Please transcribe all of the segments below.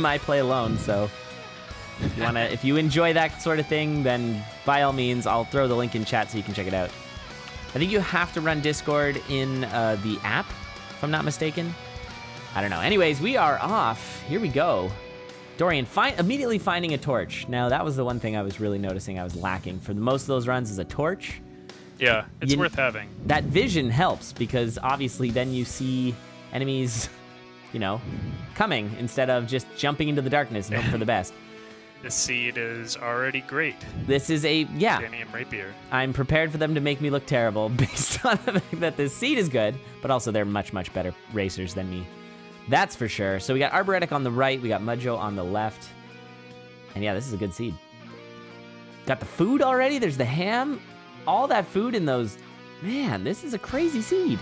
I play alone, so if you enjoy that sort of thing, then by all means, I'll throw the link in chat so you can check it out. I think you have to run Discord in the app, if I'm not mistaken. I don't know. Anyways, we are off. Here we go. Dorian, immediately finding a torch. Now, that was the one thing I was really noticing I was lacking for most of those runs is a torch. Yeah, it's worth having. That vision helps because obviously then you see enemies, coming instead of just jumping into the darkness and hope for the best. The seed is already great. This is Titanium rapier. I'm prepared for them to make me look terrible based on the fact that this seed is good, but also they're much, much better racers than me. That's for sure. So we got Arboretic on the right, we got Mudjoe on the left. And yeah, this is a good seed. Got the food already, there's the ham. All that food in those, man, this is a crazy seed.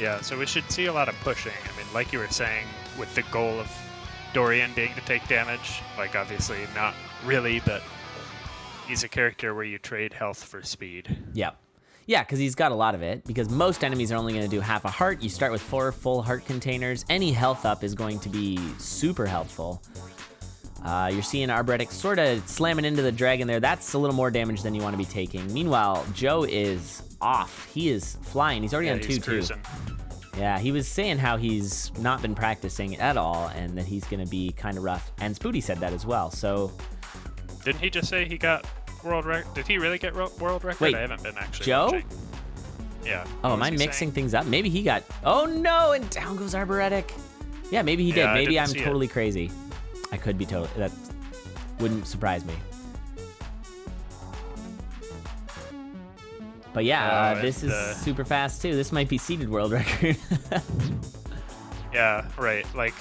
Yeah, so we should see a lot of pushing. I mean, like you were saying, with the goal of Dorian being to take damage, like obviously not really, but he's a character where you trade health for speed. Yep. Yeah, because he's got a lot of it, because most enemies are only going to do half a heart. You start with 4 full heart containers. Any health up is going to be super helpful. You're seeing Arboretic sort of slamming into the dragon there. That's a little more damage than you want to be taking. Meanwhile, Joe is off. He is flying. He's already on 2-2. Yeah, he was saying how he's not been practicing at all and that he's going to be kind of rough. And Spooty said that as well, so... Didn't he just say he got world record? Did he really get world record? Wait, I haven't been actually Joe? watching. Yeah. Oh, am I mixing things up? Maybe he got... Oh, no, and down goes Arboretic. Yeah, maybe he did. Maybe I'm totally crazy. I could be totally... That wouldn't surprise me. But yeah, this is super fast too. This might be seeded world record. Yeah, right. Like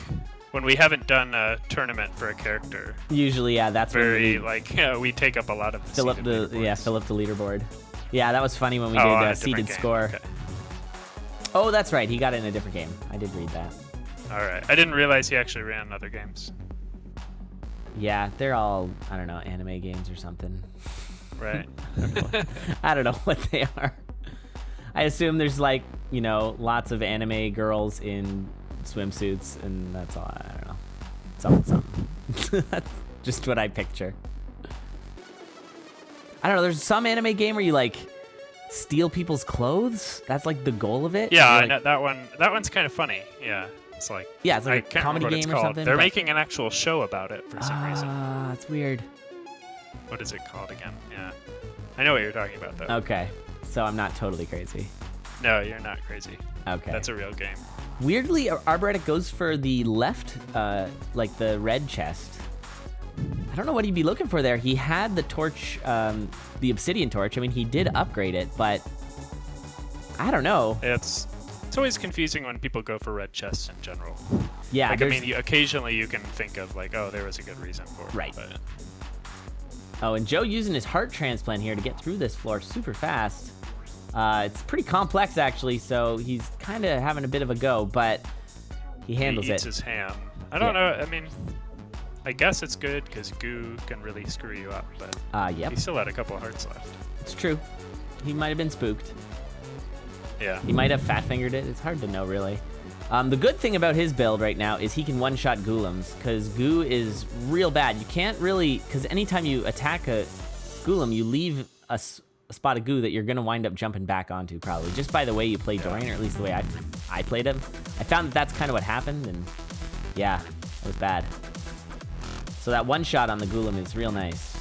when we haven't done a tournament for a character. Usually, yeah, that's very we take up a lot of the fill up the leaderboard. Yeah, that was funny when we did seeded score. Okay. Oh, that's right. He got it in a different game. I did read that. All right. I didn't realize he actually ran other games. Yeah, they're all, I don't know, anime games or something. Right. I don't know what they are. I assume there's lots of anime girls in swimsuits, and that's all. I don't know. Something. That's just what I picture. I don't know. There's some anime game where you steal people's clothes. That's the goal of it. Yeah, I know that one. That one's kind of funny. Yeah. It's like a comedy game or something. They're making an actual show about it for some reason. Ah, it's weird. What is it called again? Yeah. I know what you're talking about, though. Okay. So I'm not totally crazy. No, you're not crazy. Okay. That's a real game. Weirdly, Arboretic goes for the left, the red chest. I don't know what he'd be looking for there. He had the torch, the obsidian torch. I mean, he did upgrade it, but I don't know. It's always confusing when people go for red chests in general. Yeah. I mean, occasionally you can think of there was a good reason for it. Right. But... Oh, and Joe using his heart transplant here to get through this floor super fast. It's pretty complex, actually, so he's kind of having a bit of a go, but he handles it. He eats his ham. I don't know. I mean, I guess it's good because goo can really screw you up, but yep. He still had a couple of hearts left. It's true. He might have been spooked. Yeah. He might have fat-fingered it. It's hard to know, really. The good thing about his build right now is he can one-shot Golems, because goo is real bad. You can't really... Because anytime you attack a Golem, you leave a spot of goo that you're going to wind up jumping back onto, probably. Just by the way you play Dorian, or at least the way I played him. I found that that's kind of what happened, and yeah, it was bad. So that one-shot on the Golem is real nice.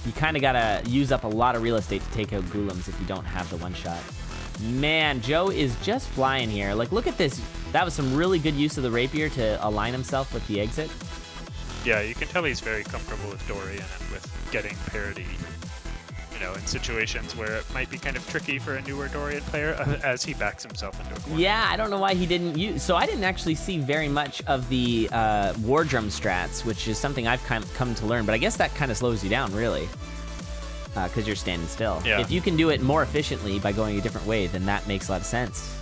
You kind of got to use up a lot of real estate to take out Golems if you don't have the one-shot. Man, Joe is just flying here. Look at this. That was some really good use of the rapier to align himself with the exit. Yeah, you can tell he's very comfortable with Dorian and with getting parity, in situations where it might be kind of tricky for a newer Dorian player as he backs himself into a corner. Yeah, I don't know why he didn't use... So I didn't actually see very much of the war drum strats, which is something I've come to learn, but I guess that kind of slows you down, really. Because you're standing still. Yeah. If you can do it more efficiently by going a different way, then that makes a lot of sense.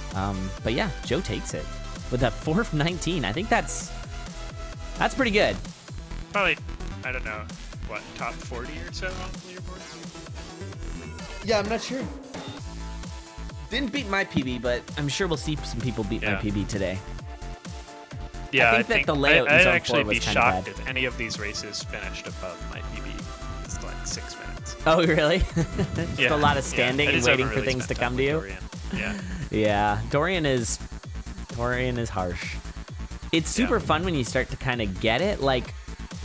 But yeah, Joe takes it with a 4 of 19. I think that's pretty good. Probably, I don't know, top 40 or so on leaderboards? Yeah, I'm not sure. Didn't beat my PB, but I'm sure we'll see some people beat my PB today. Yeah, I think that the layout in I'd Zone 4 actually was be kinda shocked bad. if any of these races finished above my PB. It's like 6 minutes. Oh, really? Just a lot of standing I and just waiting haven't for really things to spent come time to with you. Dorian. Yeah. Yeah, Dorian is harsh. It's super fun when you start to kind of get it. Like,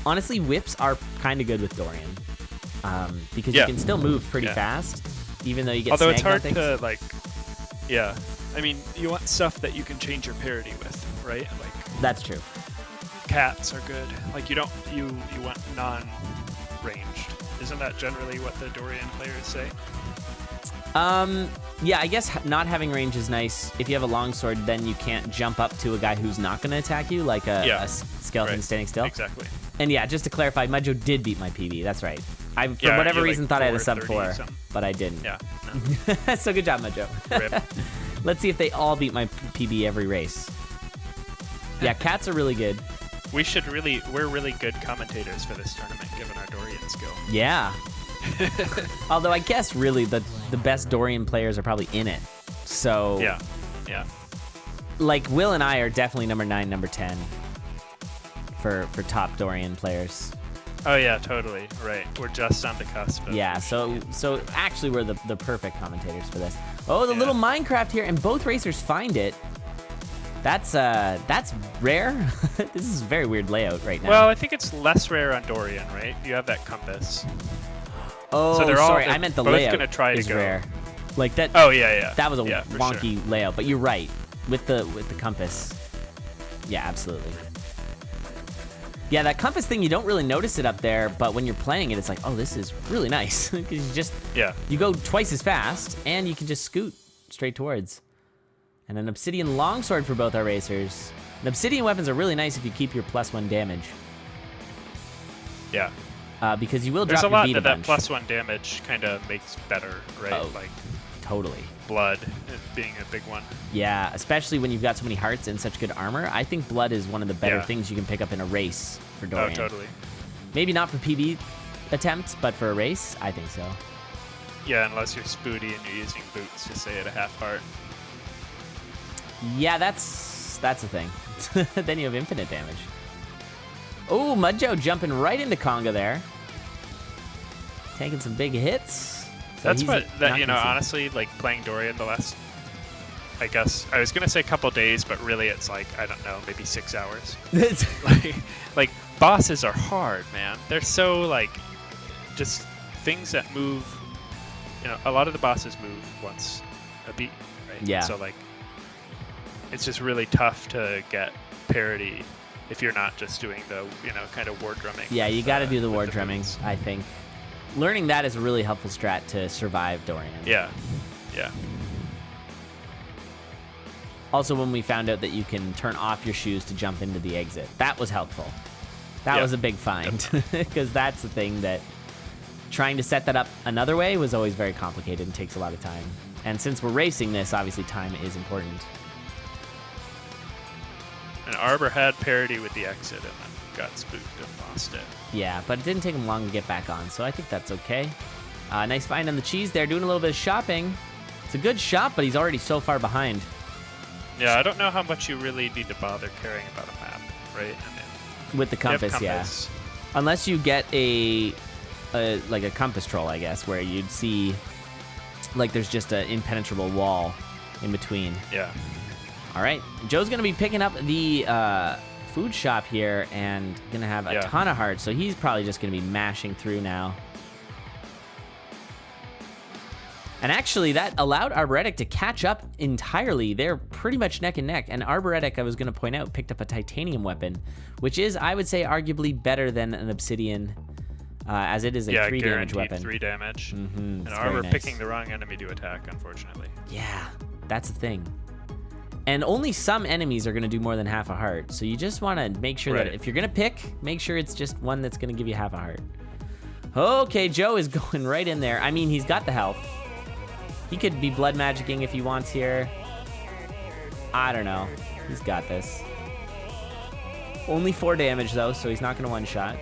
honestly, whips are kind of good with Dorian, because you can still move pretty fast, even though you get. Although it's snagged hard on things. to like. Yeah, I mean, you want stuff that you can change your parity with, right? Like That's true. cats are good. Like you want non-ranged. Isn't that generally what the Dorian players say? Yeah, I guess not having range is nice. If you have a longsword, then you can't jump up to a guy who's not going to attack you, like a skeleton standing still. Exactly. And yeah, just to clarify, Mudjoe did beat my PB. That's right. I, for Yeah, whatever you're reason, like thought I had a sub 430 4, something. but I didn't. Yeah. No. So good job, Mudjoe. Rip. Let's see if they all beat my PB every race. Yeah, cats are really good. We're really good commentators for this tournament, given our Dorian skill. Yeah. Although I guess really the best Dorian players are probably in it. So Yeah. like Will and I are definitely number 9, number 10 for top Dorian players. Oh yeah, totally. Right. We're just on the cusp. Yeah, so actually we're the perfect commentators for this. Oh, the little Minecraft here, and both racers find it. That's rare. This is a very weird layout right now. Well, I think it's less rare on Dorian, right? You have that compass. Oh, so sorry, I meant the both layout gonna try to is go. rare. Like that. Oh yeah. That was a for wonky sure. layout, but you're right. With the compass. Yeah, absolutely. Yeah, that compass thing, you don't really notice it up there, but when you're playing it, it's like, oh, this is really nice. Because you go twice as fast, and you can just scoot straight towards. And an obsidian longsword for both our racers. And obsidian weapons are really nice if you keep your +1 damage. Yeah. Because you will There's drop a lot your beat that a bunch. +1 damage kind of makes better, right? Oh. Like Totally. blood being a big one. Yeah, especially when you've got so many hearts and such good armor. I think blood is one of the better Yeah. things you can pick up in a race for Dorian. Oh, totally. Maybe not for PB attempts, but for a race, I think so. Yeah, unless you're Spoody and you're using boots to stay at a half heart. Yeah, that's a thing. Then you have infinite damage. Oh, Mudjoe jumping right into Conga there. Taking some big hits. So That's he's what, not you know, conceding. honestly, like playing Dorian the last, I guess, I was going to say a couple days, but really it's like, I don't know, maybe 6 hours. like bosses are hard, man. They're so like, just things that move, you know, a lot of the bosses move once a beat, right? Yeah. So like, it's just really tough to get parity if you're not just doing the, you know, kind of war drumming. Yeah, you with, got to do the with war drumming, boots. I think. Learning that is a really helpful strat to survive Dorian. Yeah. Also, when we found out that you can turn off your shoes to jump into the exit, that was helpful. That was a big find, because that's the thing that trying to set that up another way was always very complicated and takes a lot of time. And since we're racing this, obviously time is important. And Arbor had parity with the exit and then got spooked and lost it. Yeah, but it didn't take him long to get back on, so I think that's okay. Nice find on the cheese there, doing a little bit of shopping. It's a good shop, but he's already so far behind. Yeah, I don't know how much you really need to bother caring about a map, right? I mean, With the you have compass, yeah. compass. Unless you get a compass troll, I guess, where you'd see like there's just an impenetrable wall in between. Yeah. All right, Joe's gonna be picking up the food shop here and gonna have a ton of hearts, so he's probably just gonna be mashing through now. And actually, that allowed Arboretic to catch up entirely. They're pretty much neck and neck. And Arboretic, I was going to point out, picked up a titanium weapon, which is, I would say, arguably better than an obsidian, as it is a 3 damage weapon. 3 damage. Mm-hmm. And Arbor picking the wrong enemy to attack, unfortunately. Yeah, that's the thing. And only some enemies are going to do more than half a heart. So you just want to make sure that if you're going to pick, make sure it's just one that's going to give you half a heart. Okay, Joe is going right in there. I mean, he's got the health. He could be blood magicking if he wants here. I don't know. He's got this. Only 4 damage, though, so he's not going to one-shot.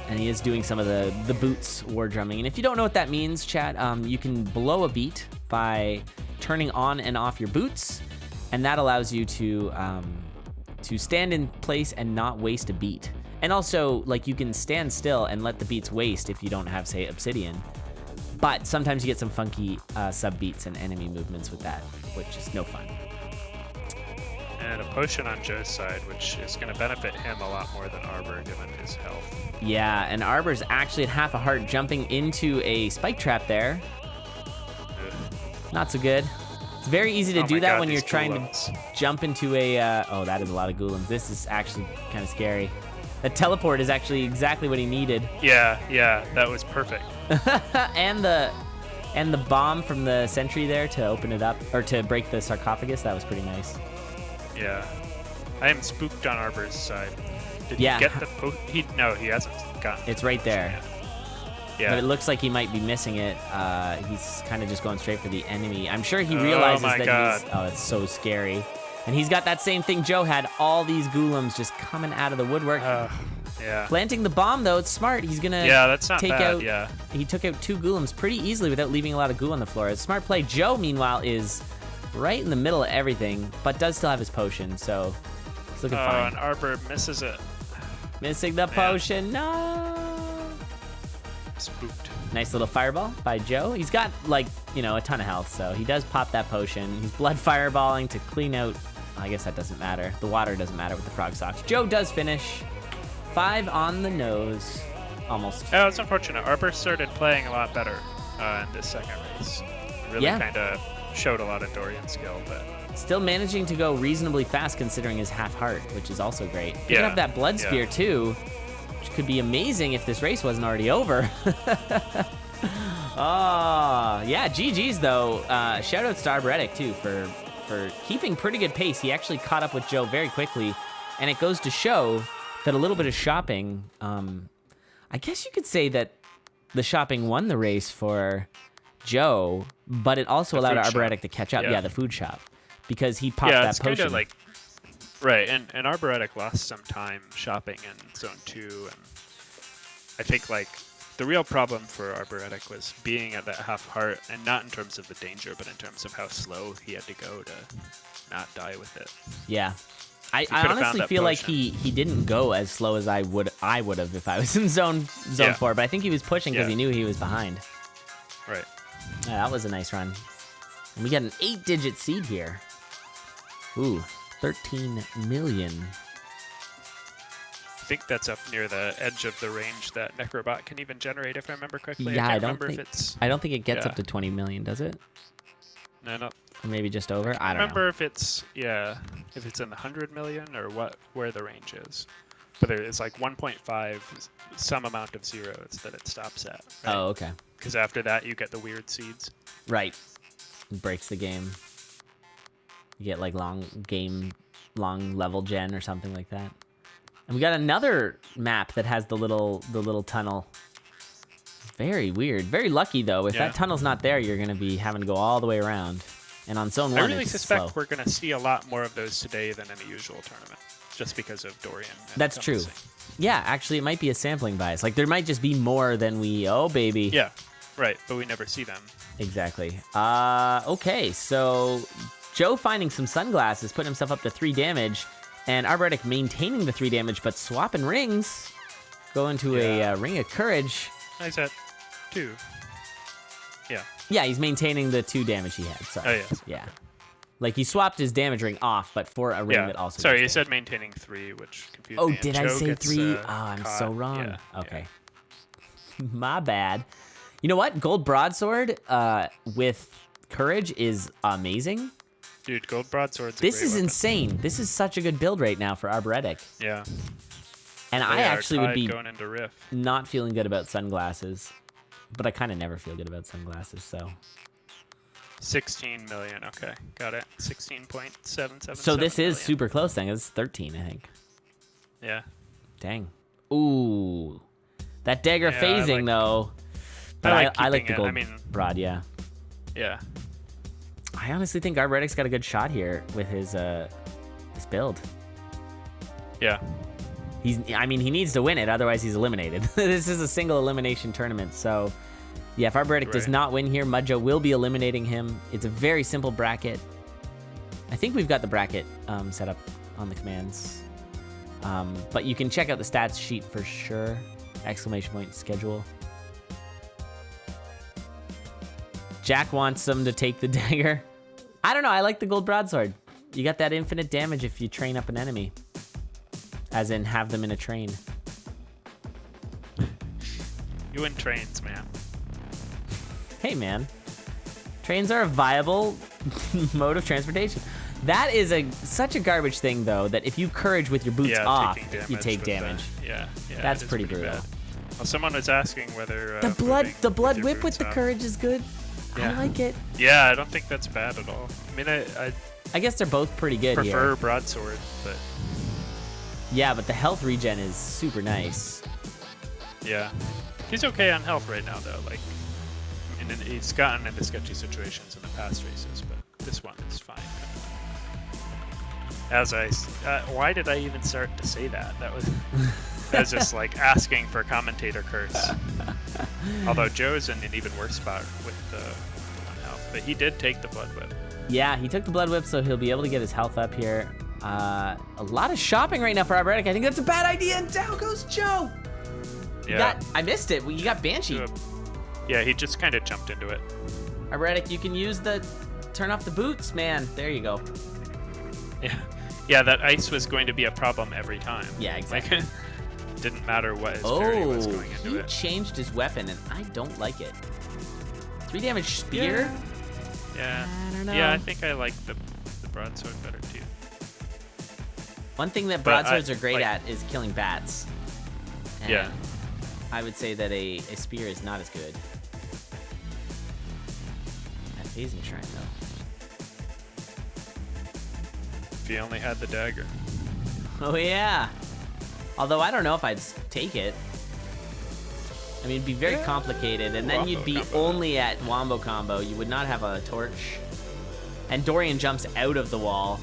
And he is doing some of the boots war drumming. And if you don't know what that means, chat, you can blow a beat by turning on and off your boots. And that allows you to to stand in place and not waste a beat. And also, like, you can stand still and let the beats waste if you don't have, say, obsidian. But sometimes you get some funky sub beats and enemy movements with that, which is no fun. And a potion on Joe's side, which is going to benefit him a lot more than Arbor, given his health. Yeah, and Arbor's actually at half a heart, jumping into a spike trap there. Ugh. Not so good. It's very easy to do my that God, when you're these trying golems. to jump into a... oh, that is a lot of golems. This is actually kind of scary. That teleport is actually exactly what he needed. Yeah, that was perfect. and the bomb from the sentry there to open it up, or to break the sarcophagus, that was pretty nice. Yeah. I am spooked on Arbor's side. Did Yeah. he get the No, he hasn't gotten It's right there. yet. Yeah. But it looks like he might be missing it. He's kind of just going straight for the enemy. I'm sure he realizes my that God. he's... Oh, it's so scary. And he's got that same thing Joe had, all these golems just coming out of the woodwork. Yeah. Planting the bomb, though, it's smart. He's going to Yeah, that's not take bad, out... yeah. He took out 2 golems pretty easily without leaving a lot of goo on the floor. It's a smart play. Joe, meanwhile, is right in the middle of everything, but does still have his potion, so he's looking fine. And Arbor misses it. Missing the potion, no! Spooked. Nice little fireball by Joe. He's got, like, you know, a ton of health, so he does pop that potion. He's blood fireballing to clean out... I guess that doesn't matter. The water doesn't matter with the frog socks. Joe does finish. 5 on the nose. Almost. Oh, it's unfortunate. Arbor started playing a lot better in this second race. Really Yeah. kind of showed a lot of Dorian skill, but... Still managing to go reasonably fast considering his half heart, which is also great. Picking Yeah, up that blood spear, yeah. too, which could be amazing if this race wasn't already over. Oh, yeah, GG's, though. Shoutouts to Arboretic, too, for keeping pretty good pace. He actually caught up with Joe very quickly, and it goes to show that a little bit of shopping, I guess you could say that the shopping won the race for Joe, but it also allowed food Arboretic shop. to catch up. Yeah. Yeah, the food shop, because he popped Yeah, that it's kind potion. of like... Right, and Arboretic lost some time shopping in Zone 2, and I think, like, the real problem for Arboretic was being at that half heart, and not in terms of the danger, but in terms of how slow he had to go to not die with it. Yeah. I could've found honestly that feel like potion. he didn't go as slow as I would have if I was in zone Yeah. 4, but I think he was pushing because Yeah. he knew he was behind. Right. Yeah, that was a nice run. And we got an 8-digit seed here. Ooh, 13 million. I think that's up near the edge of the range that Necrobot can even generate, if I remember correctly. Yeah, I I can't don't remember think if it's... I don't think it gets yeah. up to 20 million, does it? No, no. Or maybe just over? I don't remember if it's if it's in the 100 million or where the range is. But it's like 1.5, some amount of zeros that it stops at. know. Right? Oh, okay. Because after that, you get the weird seeds. Right. It breaks the game. You get like long level gen or something like that. And we got another map that has the little tunnel. Very weird. Very lucky though. If Yeah. that tunnel's not there, you're gonna be having to go all the way around. And on zone 1, I really it's suspect slow. we're going to see a lot more of those today than in a usual tournament, just because of Dorian. and That's true. Company. Yeah, actually, it might be a sampling bias. Like there might just be more than we. Oh baby. Yeah, right. But we never see them. Exactly. Okay, so Joe finding some sunglasses, putting himself up to 3 damage, and Arboretic maintaining the 3 damage, but swapping rings. Going to a Ring of Courage. Nice at 2. Yeah. Yeah, he's maintaining the 2 damage he had. Sorry. Oh, yes. Yeah. Like he swapped his damage ring off, but for a ring Yeah. that also. Sorry, does you said damage. maintaining 3, which confused Oh, me. and did I Joe say gets, 3? Oh, I'm caught. so wrong. Yeah, Okay. My bad. You know what? Gold Broadsword with Courage is amazing. Dude, Gold Broadsword's a This great is weapon. insane. This is such a good build right now for Arboretic. Yeah. And They I are actually would tied be going into Rift. not feeling good about sunglasses. But I kind of never feel good about sunglasses, so. 16 million. Okay, got it. 16.777. So this is million. super close then. It's 13, I think. Yeah. Dang. Ooh. That dagger Yeah, I phasing, like- though. But I like I like the keeping it. gold I mean- rod, yeah. Yeah. I honestly think Arboretic's got a good shot here with his build. Yeah. He needs to win it, otherwise he's eliminated. This is a single elimination tournament, so yeah, if Arboretic does Right. not win here, Mudjoe will be eliminating him. It's a very simple bracket. I think we've got the bracket set up on the commands. But you can check out the stats sheet for sure. Exclamation point schedule. Jack wants them to take the dagger. I don't know. I like the gold broadsword. You got that infinite damage if you train up an enemy. As in, have them in a train. You and trains, man. Hey, man. Trains are a viable mode of transportation. That is such a garbage thing, though, that if you courage with your boots off, you take damage. Yeah, That's pretty brutal. bad. Well, someone was asking whether the blood whip with boots the off. courage is good. Yeah. I like it. Yeah, I don't think that's bad at all. I mean, I guess they're both pretty good prefer here. broadsword, but Yeah, but the health regen is super nice. yeah, he's okay on health right now, though. Like, and he's gotten into sketchy situations in the past races, but this one is fine. Why did I even start to say that? That was just like asking for commentator curse. Although Joe's in an even worse spot with the 1 health, but he did take the blood whip. Yeah, he took the blood whip, so he'll be able to get his health up here. A lot of shopping right now for Arboretic. I think that's a bad idea, and down goes Joe. Yeah. I missed it. You got Banshee. Yeah, he just kind of jumped into it. Arboretic, you can use the turn off the boots, man. There you go. Yeah. Yeah, that ice was going to be a problem every time. Yeah, exactly. Like, didn't matter what his parry was going into he it. changed his weapon, and I don't like it. 3 damage spear? Yeah. I don't know. Yeah, I think I like the broadsword better too. One thing that But broadswords are great at is killing bats. And Yeah. I would say that a spear is not as good. That phasing shrine, though. If you only had the dagger. Oh, yeah. Although I don't know if I'd take it. I mean, it'd be very complicated, and then you'd be combo. only at wombo combo. You would not have a torch. And Dorian jumps out of the wall,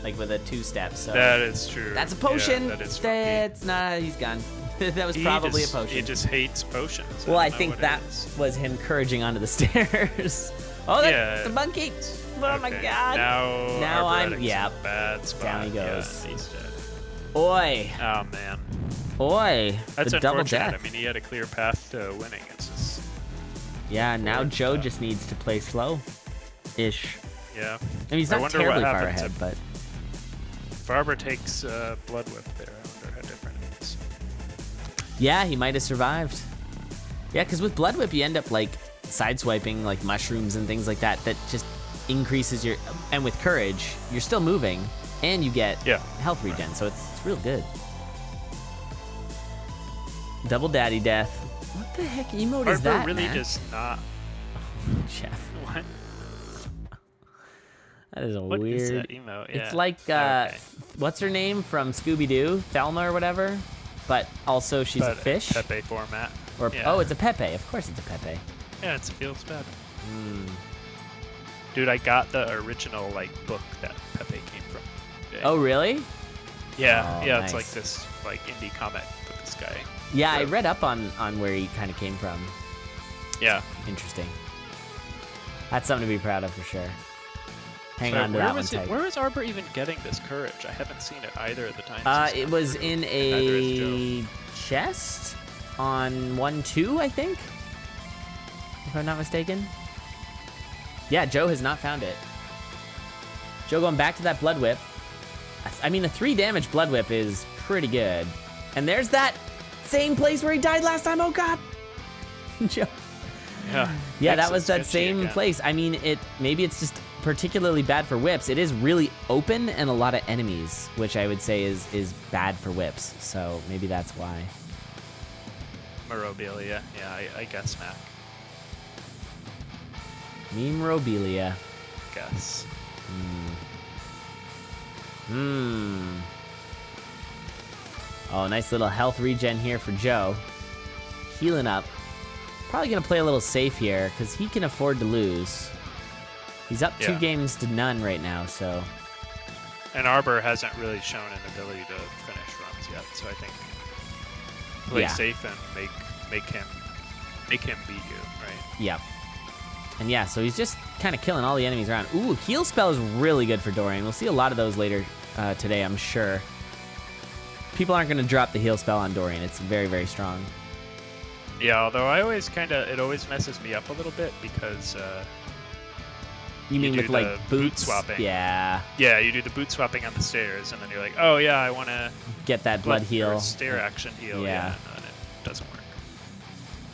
like with a 2-step, so... That is true. That's a potion. Yeah, that is That's not... He's gone. That was probably a potion. He just hates potions. Well, I don't know think what it that is. was him couraging onto the stairs. Oh, that's the monkey. Oh, my Okay, God. Now I'm... Arboretic's Yeah. in a bad spot. Down he goes. Yeah, he's dead. Oi. Oh, man. Oi. That's the double unfortunate. death. I mean, he had a clear path to winning. It's just... Yeah, now Forward Joe stuff. just needs to play slow-ish. Yeah. I mean, he's I not wonder terribly what far happens ahead, if- but... Barber takes blood whip there. I wonder how different it is. Yeah, he might have survived. Yeah, because with blood whip, you end up, like, sideswiping, like, mushrooms and things like that. That just increases your... And with courage, you're still moving, and you get health regen, so it's real good. Double daddy death. What the heck emote is Barber that, really man? does not... Jeff. What? That is a What weird... is that emote? Yeah. It's like, Okay. what's her name from Scooby-Doo? Thelma or whatever? But also she's a But fish? Pepe format. Or Yeah. Oh, it's a Pepe. Of course it's a Pepe. Yeah, it feels bad. Mm. Dude, I got the original like book that Pepe came from. today. Oh, really? Yeah, Oh, yeah, nice. it's like this like indie comic with this guy. Yeah, I wrote. read up on where he kind of came from. Yeah. Interesting. That's something to be proud of for sure. Hang So on to where that one was it? tight. Where was Arbor even getting this courage? I haven't seen it either of the times. he's It gone was through, in and neither is a Joe. chest on 1-2, I think, if I'm not mistaken. Yeah, Joe has not found it. Joe going back to that blood whip. I mean, a 3 damage blood whip is pretty good. And there's that same place where he died last time. Oh God, Joe. Yeah. Yeah, Makes that was it that sketchy same again. place. I mean, maybe it's just particularly bad for whips. It is really open and a lot of enemies, which I would say is bad for whips. So maybe that's why. Merobilia. Yeah, I guess, Mac. Memorabilia. Guess. Oh, nice little health regen here for Joe. Healing up. Probably going to play a little safe here because he can afford to lose. He's up 2 Yeah. games to none right now, so... And Arbor hasn't really shown an ability to finish runs yet, so I think play Yeah. safe and make him beat you, right? Yep. And yeah, so he's just kind of killing all the enemies around. Ooh, heal spell is really good for Dorian. We'll see a lot of those later today, I'm sure. People aren't going to drop the heal spell on Dorian. It's very, very strong. Yeah, although it always messes me up a little bit because You mean do with, like, the boots? boot swapping. Yeah. Yeah, you do the boot swapping on the stairs, and then you're like, oh yeah, I want to Get that blood heal. stair action heal. Yeah. And then it doesn't work.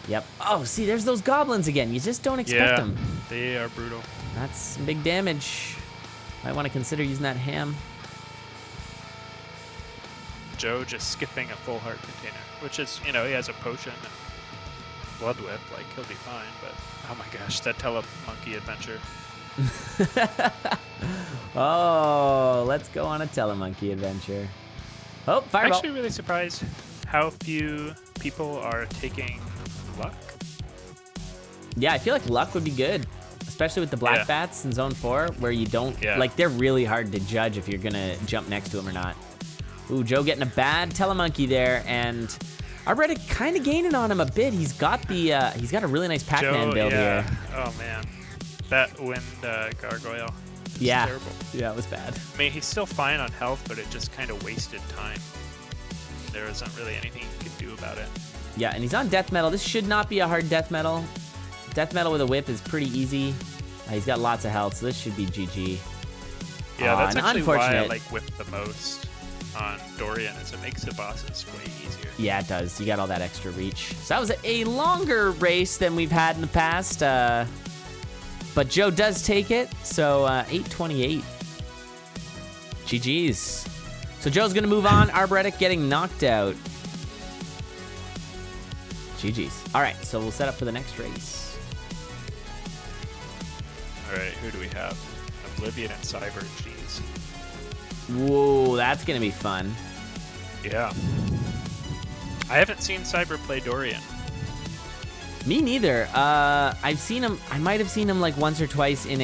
Yep. Oh, see, there's those goblins again. You just don't expect them. They are brutal. That's some big damage. Might want to consider using that ham. Joe just skipping a full heart container, which is, he has a potion and blood whip, like he'll be fine, but oh my gosh, that telemonkey adventure. Oh, let's go on a telemonkey adventure. Oh, I'm fireball. actually really surprised how few people are taking luck. Yeah, I feel like luck would be good, especially with the black Yeah. bats in zone 4, where you don't, like, they're really hard to judge if you're gonna jump next to them or not. Ooh, Joe getting a bad telemonkey there, and Arboretic kind of gaining on him a bit. He's got a really nice Pac-Man Joe, build here. Oh man, that wind gargoyle. Was Yeah. terrible. Yeah, it was bad. I mean, he's still fine on health, but it just kind of wasted time. There isn't really anything you can do about it. Yeah, and he's on death metal. This should not be a hard death metal. Death metal with a whip is pretty easy. He's got lots of health, so this should be GG. Yeah, that's and actually why I unfortunate. like whip the most on Dorian, is it makes the bosses way easier. Yeah, it does. You got all that extra reach. So that was a longer race than we've had in the past. But Joe does take it. So 8:28. GG's. So Joe's going to move on. Arboretic getting knocked out. GG's. All right, so we'll set up for the next race. All right, who do we have? Oblivion and Cyber. Jeez. Whoa, that's going to be fun. Yeah. I haven't seen Cyber play Dorian. Me neither. I've seen him. I might have seen him like once or twice in a